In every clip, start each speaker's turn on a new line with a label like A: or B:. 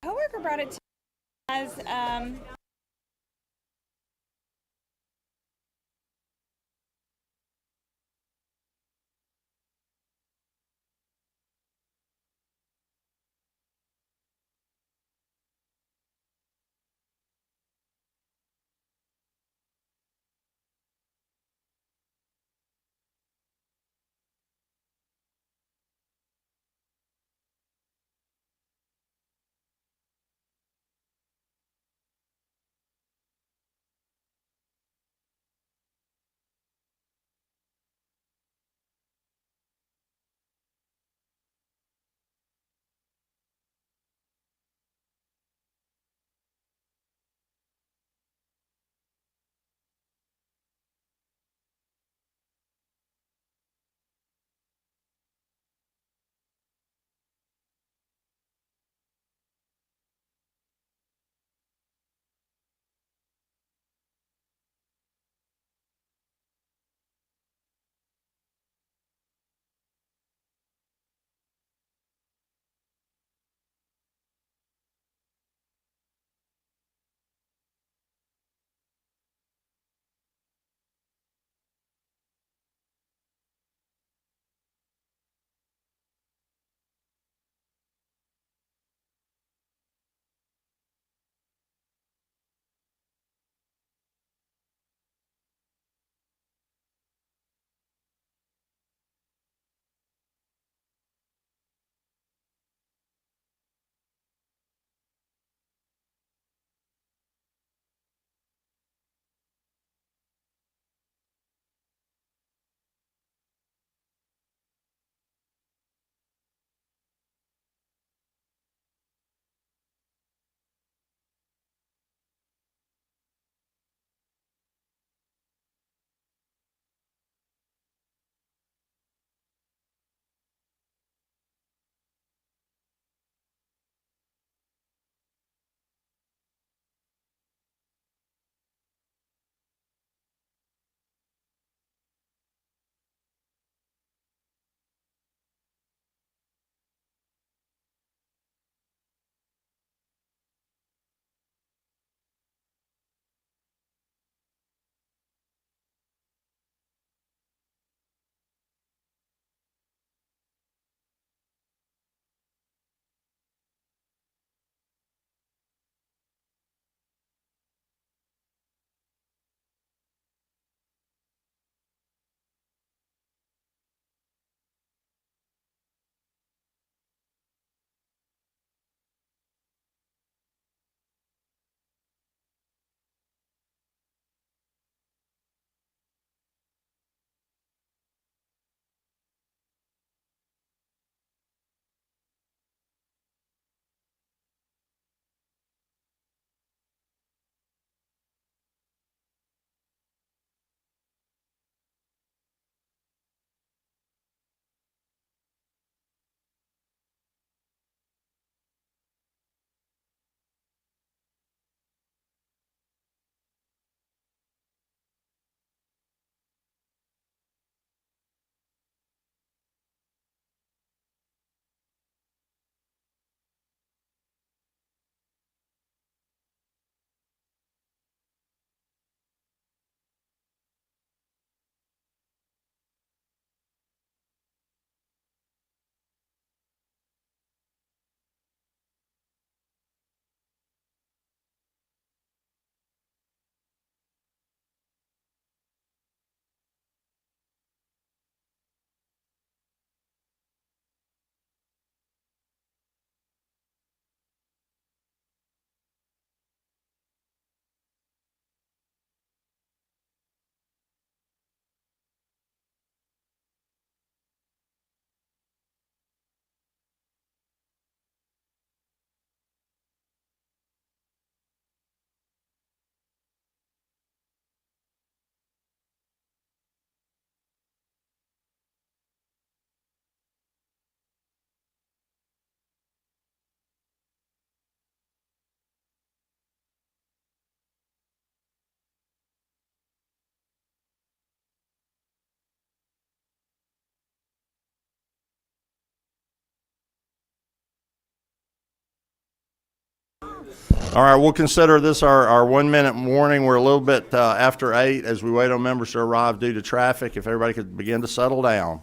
A: Coworker brought it to as
B: All right, we'll consider this our 1 minute warning. We're a little bit after 8 as we wait on members to arrive due to traffic. If everybody could begin to settle down.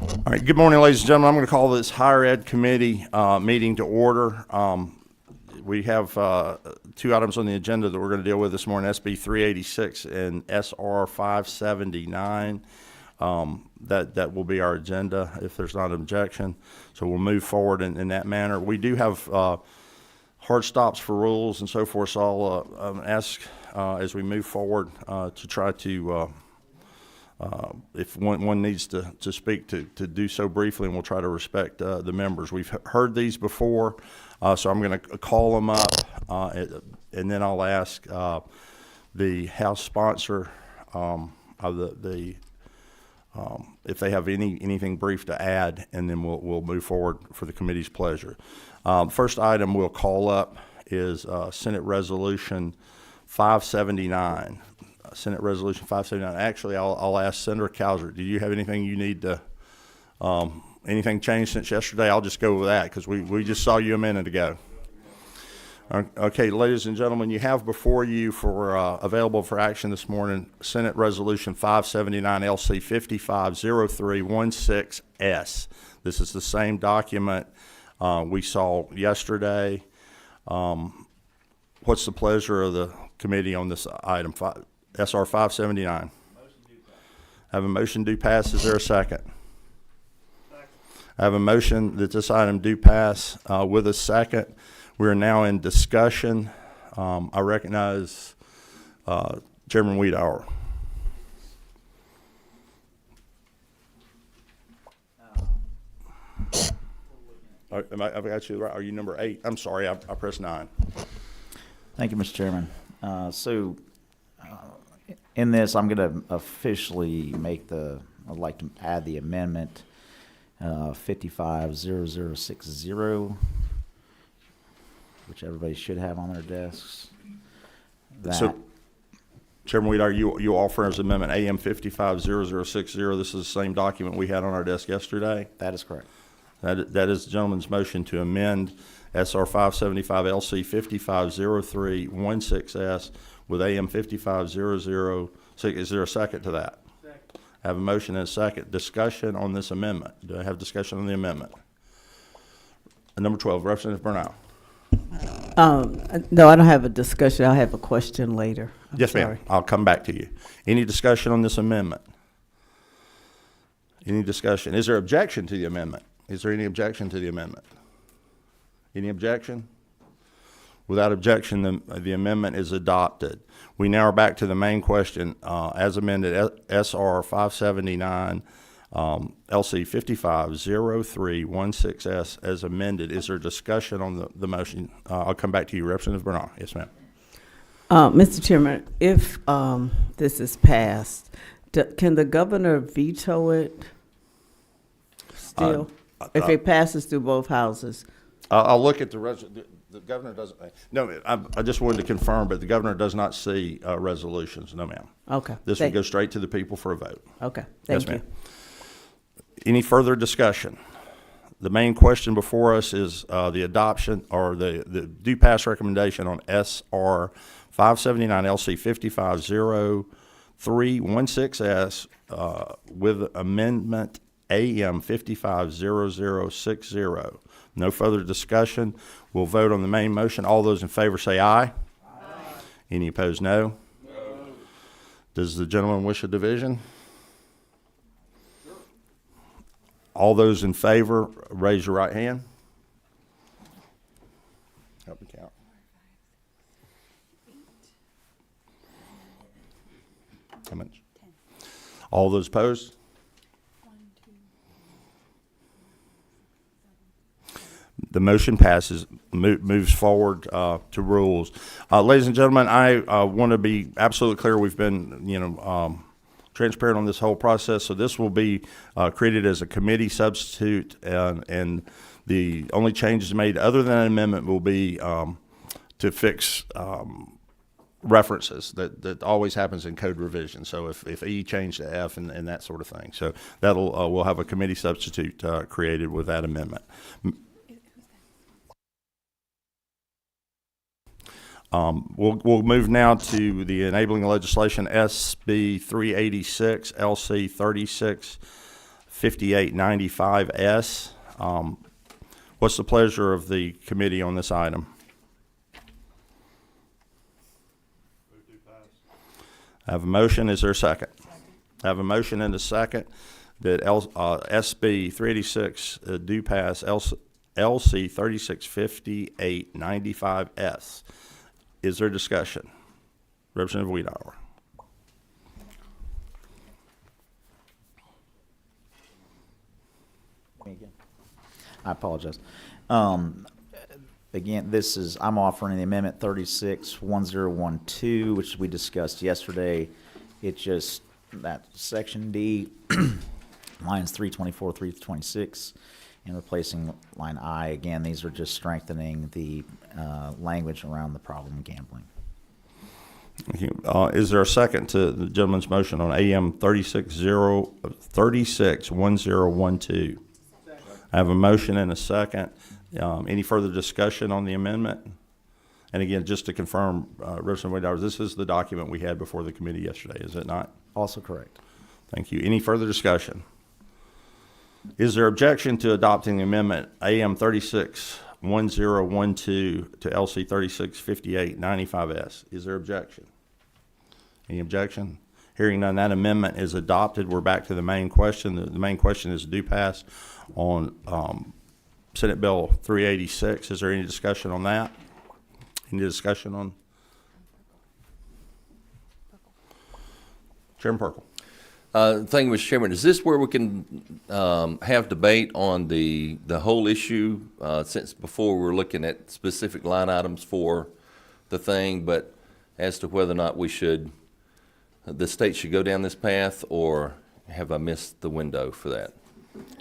B: All right, good morning, ladies and gentlemen. I'm going to call this Higher Ed Committee meeting to order. We have 2 items on the agenda that we're going to deal with this morning, SB 386 and SR 579. That will be our agenda if there's not an objection. So we'll move forward in that manner. We do have hard stops for rules and so forth, so I'll ask as we move forward to try to if one needs to speak to do so briefly, and we'll try to respect the members. We've heard these before, so I'm going to call them up, and then I'll ask the House sponsor of if they have anything brief to add, and then we'll move forward for the committee's pleasure. First item we'll call up is Senate Resolution 579. Senate Resolution 579. Actually, I'll ask Senator Cowser, do you have anything you need to, anything changed since yesterday? I'll just go with that because we just saw you a minute ago. Okay, ladies and gentlemen, you have before you for available for action this morning Senate Resolution 579 LC 550316S. This is the same document we saw yesterday. What's the pleasure of the committee on this item? SR 579. I have a motion do pass. Is there a second? I have a motion that this item do pass with a second. We are now in discussion. I recognize Chairman Wiedauer. I've got you right. Are you number 8? I'm sorry, I pressed 9.
C: Thank you, Mr. Chairman. In this, I'm going to officially I'd like to add the amendment 550060, which everybody should have on their desks.
B: So, Chairman Weed, you offer as amendment AM 550060. This is the same document we had on our desk yesterday?
C: That is correct.
B: That is the gentleman's motion to amend SR 575 LC 550316S with AM 5500. Is there a second to that? Second. I have a motion and a second. Discussion on this amendment. Do I have discussion on the amendment? Number 12, Representative Bernal.
D: No, I don't have a discussion. I'll have a question later.
B: Yes, ma'am. I'll come back to you. Any discussion on this amendment? Any discussion? Is there objection to the amendment? Is there any objection to the amendment? Any objection? Without objection, the amendment is adopted. We now are back to the main question as amended, SR 579 LC 550316S as amended. Is there discussion on the motion? I'll come back to you, Representative Bernal. Yes, ma'am.
D: Mr. Chairman, if this is passed, can the governor veto it still? If it passes through both houses?
B: I'll look at the governor doesn't. No, I just wanted to confirm, but the governor does not see resolutions. No, ma'am.
D: Okay.
B: This will go straight to the people for a vote.
D: Okay. Thank you.
B: Yes, ma'am. Any further discussion? The main question before us is the adoption or the do pass recommendation on SR 579 LC 550316S with amendment AM 550060. No further discussion. We'll vote on the main motion. All those in favor say aye. Aye. Any opposed, no? No. Does the gentleman wish a division? Sure. All those in favor, raise your right hand. Help me count. How much? 10. All those opposed? The motion passes, moves forward to rules. Ladies and gentlemen, I want to be absolutely clear. We've been, transparent on this whole process. So this will be created as a committee substitute, and the only changes made other than an amendment will be to fix references that always happens in code revision. So if E changed to F and that sort of thing. So that'll we'll have a committee substitute created with that amendment. We'll move now to the enabling legislation, SB 386, LC 365895S. What's the pleasure of the committee on this item? I have a motion. Is there a second? I have a motion and a second that SB 386 do pass LC 365895S. Is there discussion? Representative Wiedauer.
C: I apologize. Again, I'm offering the amendment 361012, which we discussed yesterday. It's just that section D, lines 324, 326, and replacing line I. Again, these are just strengthening the language around the problem gambling.
B: Thank you. Is there a second to the gentleman's motion on AM 361012? I have a motion and a second. Any further discussion on the amendment? And again, just to confirm, Representative Wiedauer, this is the document we had before the committee yesterday, is it not?
C: Also correct.
B: Thank you. Any further discussion? Is there objection to adopting the amendment AM 361012 to LC 365895S? Is there objection? Any objection? Hearing none, that amendment is adopted. We're back to the main question. The main question is do pass on Senate Bill 386. Is there any discussion on that? Any discussion on? Chairman Perkle.
E: Thank you, Mr. Chairman. Is this where we can have debate on the whole issue? Since before we were looking at specific line items for the thing, but as to whether or not the state should go down this path, or have I missed the window for that?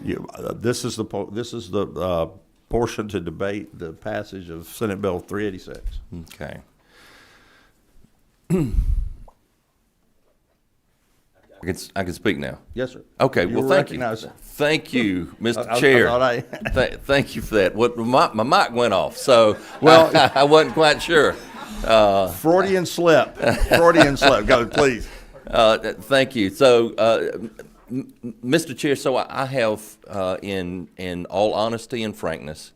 B: This is the portion to debate the passage of Senate Bill 386.
E: Okay. I can speak now.
B: Yes, sir.
E: Okay.
B: You
E: Well,
B: were
E: thank you.
B: recognized.
E: Thank you, Mr.
B: I
E: Chair.
B: thought
E: Thank you for that. My mic went off, so well, I wasn't quite sure.
B: Freudian slip. Freudian slip. Go, please.
E: Thank you. So, Mr. Chair, so I have, in all honesty and frankness,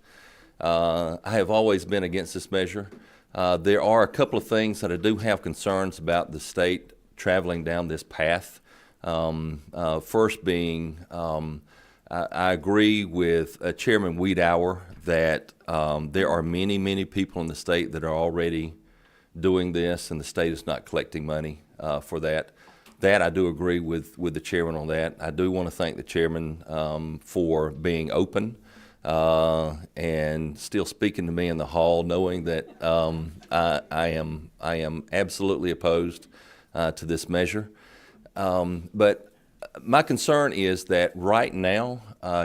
E: I have always been against this measure. There are a couple of things that I do have concerns about the state traveling down this path. First being, I agree with Chairman Wiedauer that there are many, many people in the state that are already doing this, and the state is not collecting money for that. That I do agree with the chairman on that. I do want to thank the chairman for being open and still speaking to me in the hall, knowing that I am absolutely opposed to this measure. But my concern is that right now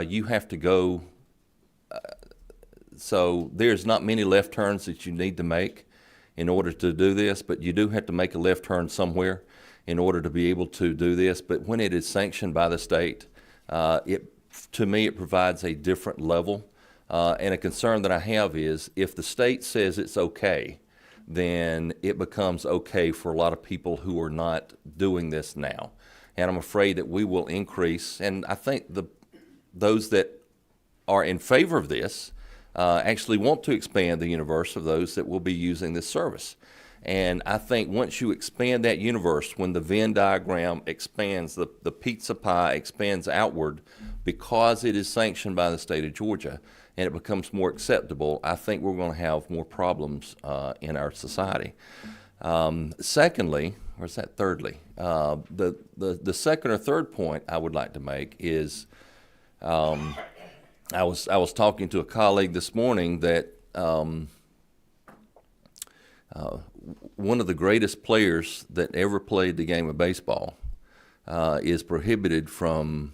E: you have to go. So there's not many left turns that you need to make in order to do this, but you do have to make a left turn somewhere in order to be able to do this. But when it is sanctioned by the state, to me, it provides a different level. And a concern that I have is if the state says it's okay, then it becomes okay for a lot of people who are not doing this now. And I'm afraid that we will increase, and I think those that are in favor of this actually want to expand the universe of those that will be using this service. And I think once you expand that universe, when the Venn diagram expands, the pizza pie expands outward because it is sanctioned by the state of Georgia and it becomes more acceptable, I think we're going to have more problems in our society. Secondly, or is that thirdly? The second or third point I would like to make is I was talking to a colleague this morning that one of the greatest players that ever played the game of baseball is prohibited from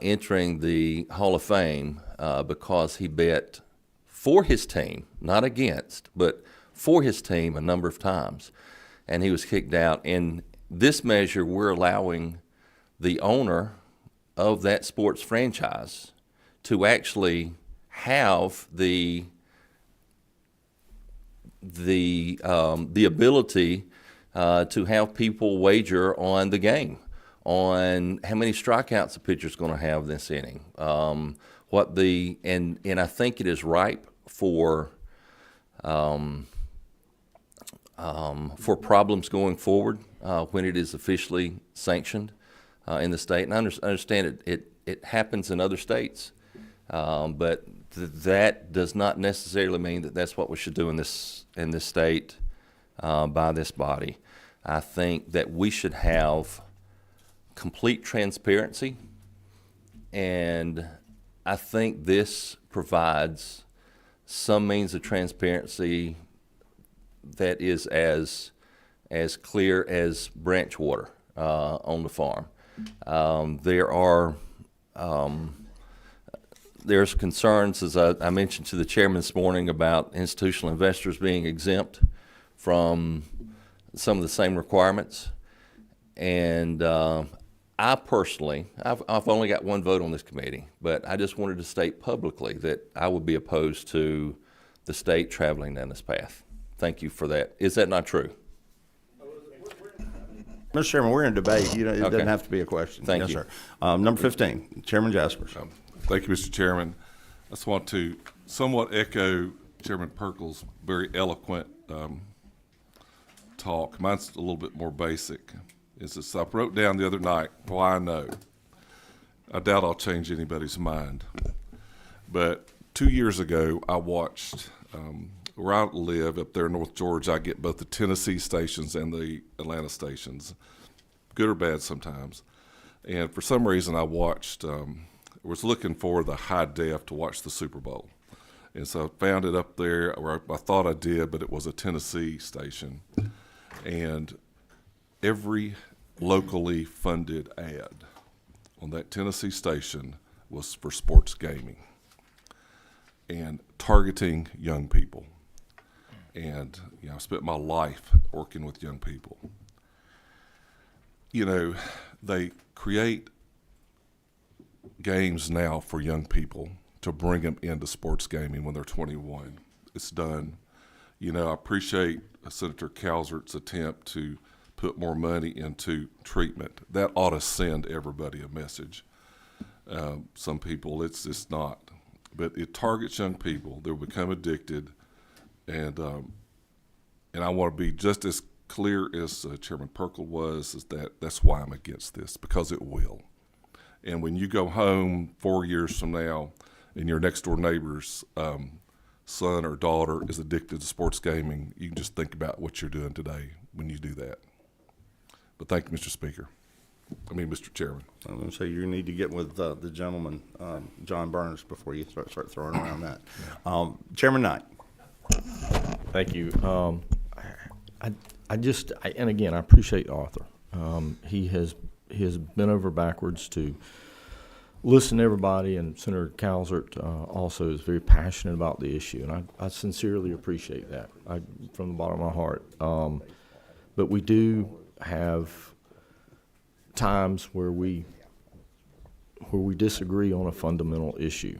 E: entering the Hall of Fame because he bet for his team, not against, but for his team a number of times, and he was kicked out. In this measure, we're allowing the owner of that sports franchise to actually have the ability to have people wager on the game, on how many strikeouts a pitcher's going to have this inning. And I think it is ripe for problems going forward when it is officially sanctioned in the state. And I understand it happens in other states, but that does not necessarily mean that that's what we should do in this state by this body. I think that we should have complete transparency, and I think this provides some means of transparency that is as clear as branch water on the farm. There's concerns, as I mentioned to the chairman this morning, about institutional investors being exempt from some of the same requirements. And I personally, I've only got one vote on this committee, but I just wanted to state publicly that I would be opposed to the state traveling down this path. Thank you for that. Is that not true?
B: Mr. Chairman, we're in debate. It
E: Okay.
B: doesn't have to be a question.
E: Thank
B: yes,
E: you.
B: sir. Number 15, Chairman Jaspers.
F: Thank you, Mr. Chairman. I just want to somewhat echo Chairman Perkle's very eloquent talk. Mine's a little bit more basic. It's just, I wrote down the other night why I know. I doubt I'll change anybody's mind. But 2 years ago, I watched, where I live up there in North Georgia, I get both the Tennessee stations and the Atlanta stations, good or bad sometimes. And for some reason, I watched, was looking for the high def to watch the Super Bowl. And so I found it up there, or I thought I did, but it was a Tennessee station. And every locally funded ad on that Tennessee station was for sports gaming and targeting young people. And, I spent my life working with young people. They create games now for young people to bring them into sports gaming when they're 21. It's done. I appreciate Senator Calvert's attempt to put more money into treatment. That ought to send everybody a message. Some people, it's just not. But it targets young people. They'll become addicted. And I want to be just as clear as Chairman Perkle was, is that's why I'm against this, because it will. And when you go home 4 years from now and your next door neighbor's son or daughter is addicted to sports gaming, you can just think about what you're doing today when you do that. But thank you, Mr. Chairman.
B: I'm going to say you need to get with the gentleman, John Burns, before you start throwing around that. Chairman Knight.
G: Thank you. And again, I appreciate Arthur. He has bent over backwards to listen to everybody, and Senator Calvert also is very passionate about the issue, and I sincerely appreciate that from the bottom of my heart. But we do have times where we disagree on a fundamental issue,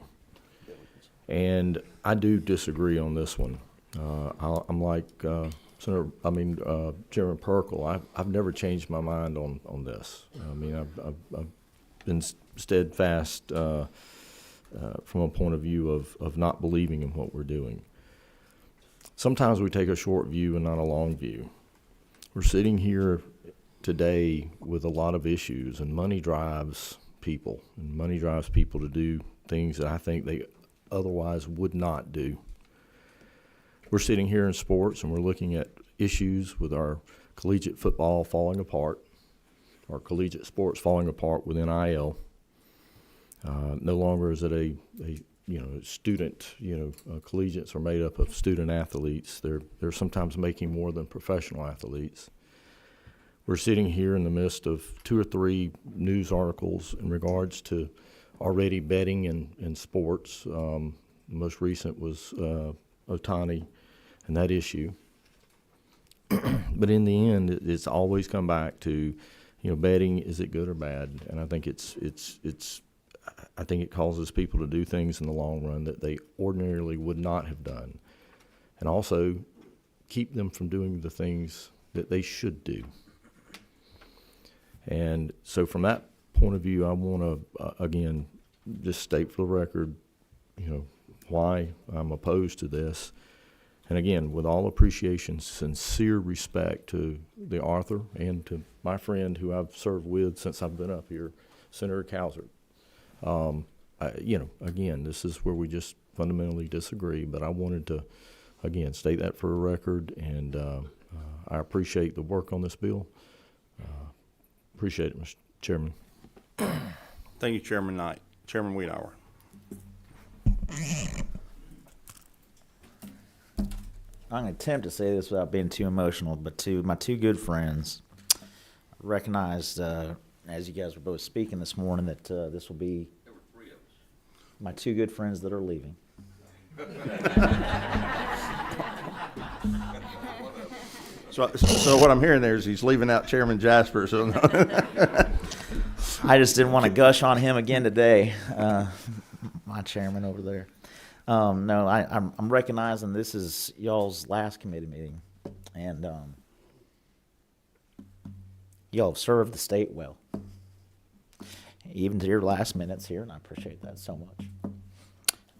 G: and I do disagree on this one. I'm like Chairman Perkle. I've never changed my mind on this. I've been steadfast from a point of view of not believing in what we're doing. Sometimes we take a short view and not a long view. We're sitting here today with a lot of issues, and money drives people, and money drives people to do things that I think they otherwise would not do. We're sitting here in sports, and we're looking at issues with our collegiate football falling apart, our collegiate sports falling apart with NIL. No longer is it a student, collegiates are made up of student athletes. They're sometimes making more than professional athletes. we're sitting here in the midst of 2 or 3 news articles in regards to already betting in sports. The most recent was Otani and that issue. But in the end, it's always come back to, betting, is it good or bad? And I think I think it causes people to do things in the long run that they ordinarily would not have done, and also keep them from doing the things that they should do. And so from that point of view, I want to, again, just state for the record, why I'm opposed to this. And again, with all appreciation, sincere respect to the author and to my friend who I've served with since I've been up here, Senator Cowsert. Again, this is where we just fundamentally disagree, but I wanted to, again, state that for a record, and I appreciate the work on this bill. Appreciate it, Mr. Chairman.
B: Thank you, Chairman Knight. Chairman Wiedauer.
C: I'm going to attempt to say this without being too emotional, but to my 2 good friends, I recognized, as you guys were both speaking this morning, that this will be my 2 good friends that are leaving.
B: So what I'm hearing there is he's leaving out Chairman Jasper. So
C: I just didn't want to gush on him again today, my chairman over there. No, I'm recognizing this is y'all's last committee meeting, and y'all have served the state well, even to your last minutes here, and I appreciate that so much.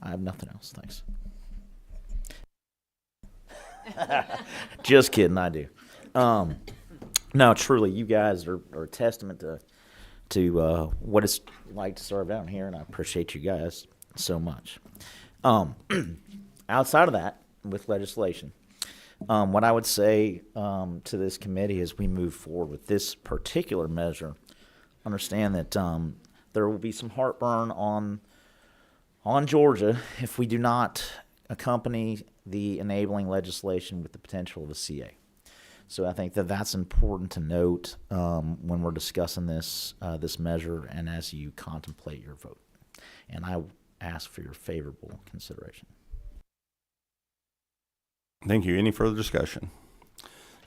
C: I have nothing else. Thanks. Just kidding, I do. No, truly, you guys are a testament to what it's like to serve down here, and I appreciate you guys so much. Outside of that, with legislation, what I would say to this committee as we move forward with this particular measure, understand that there will be some heartburn on Georgia if we do not accompany the enabling legislation with the potential of a CA. So I think that that's important to note when we're discussing this measure and as you contemplate your vote. And I ask for your favorable consideration.
B: thank you. Any further discussion?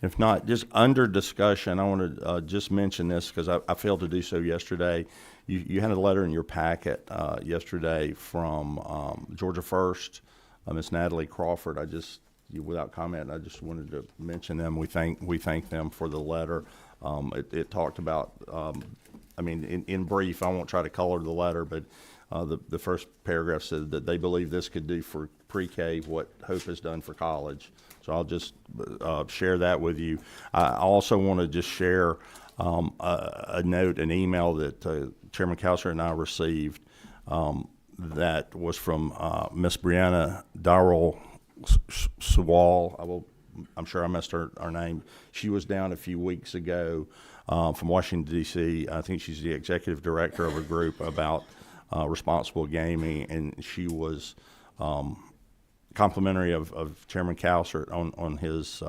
B: If not, just under discussion, I want to just mention this because I failed to do so yesterday. You had a letter in your packet yesterday from Georgia First, Miss Natalie Crawford. Without comment, I just wanted to mention them. We thank them for the letter. It talked about, in brief, I won't try to color the letter, but the first paragraph said that they believe this could do for pre-K what Hope has done for college. So I'll just share that with you. I also want to just share a note, an email that Chairman Cowsert and I received that was from Miss Brianna Darrell Sewall. I'm sure I messed her name. She was down a few weeks ago from Washington, D.C. I think she's the executive director of a group about responsible gaming, and she was complimentary of Chairman Cowsert on his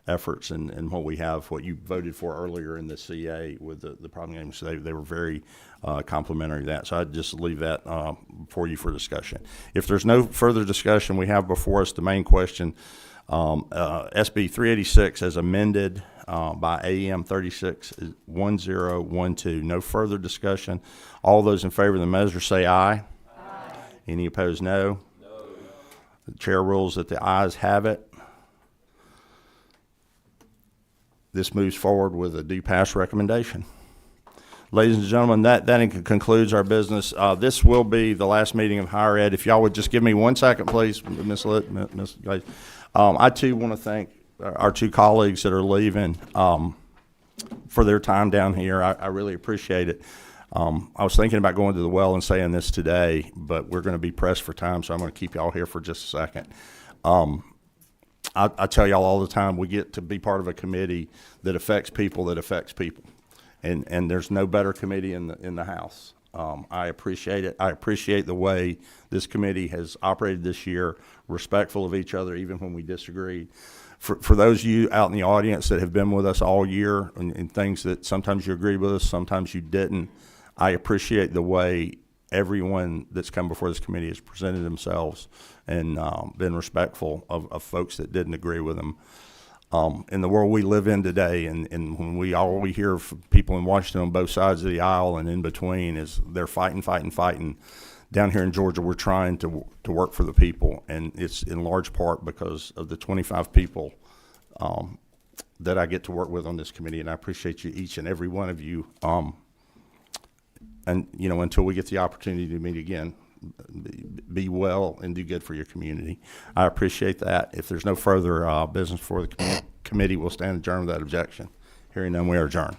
B: efforts and what you voted for earlier in the CA with the problem games. So they were very complimentary of that. So I'd just leave that for you for discussion. If there's no further discussion, we have before us the main question, SB 386 as amended by AM 361012. No further discussion. All those in favor of the measure say aye. Aye. Any opposed, no. The chair rules that the ayes have it. This moves forward with a do pass recommendation. Ladies and gentlemen, that concludes our business. This will be the last meeting of higher ed. If y'all would just give me 1 second, please, Ms. Litt, Ms. Guys. I too want to thank our 2 colleagues that are leaving for their time down here. I really appreciate it. I was thinking about going to the well and saying this today, but we're going to be pressed for time, so I'm going to keep y'all here for just a second. I tell y'all all the time, we get to be part of a committee that affects people, and there's no better committee in the House. I appreciate it. I appreciate the way this committee has operated this year, respectful of each other, even when we disagreed. For those of you out in the audience that have been with us all year and things that sometimes you agreed with us, sometimes you didn't, I appreciate the way everyone that's come before this committee has presented themselves and been respectful of folks that didn't agree with them. In the world we live in today, and when we hear from people in Washington on both sides of the aisle and in between is they're fighting. Down here in Georgia, we're trying to work for the people, and it's in large part because of the 25 people that I get to work with on this committee, and I appreciate you, each and every one of you. And, you know, until we get the opportunity to meet again, be well and do good for your community. I appreciate that. If there's no further business for the committee, we'll stand adjourned without objection. Hearing none, we are adjourned.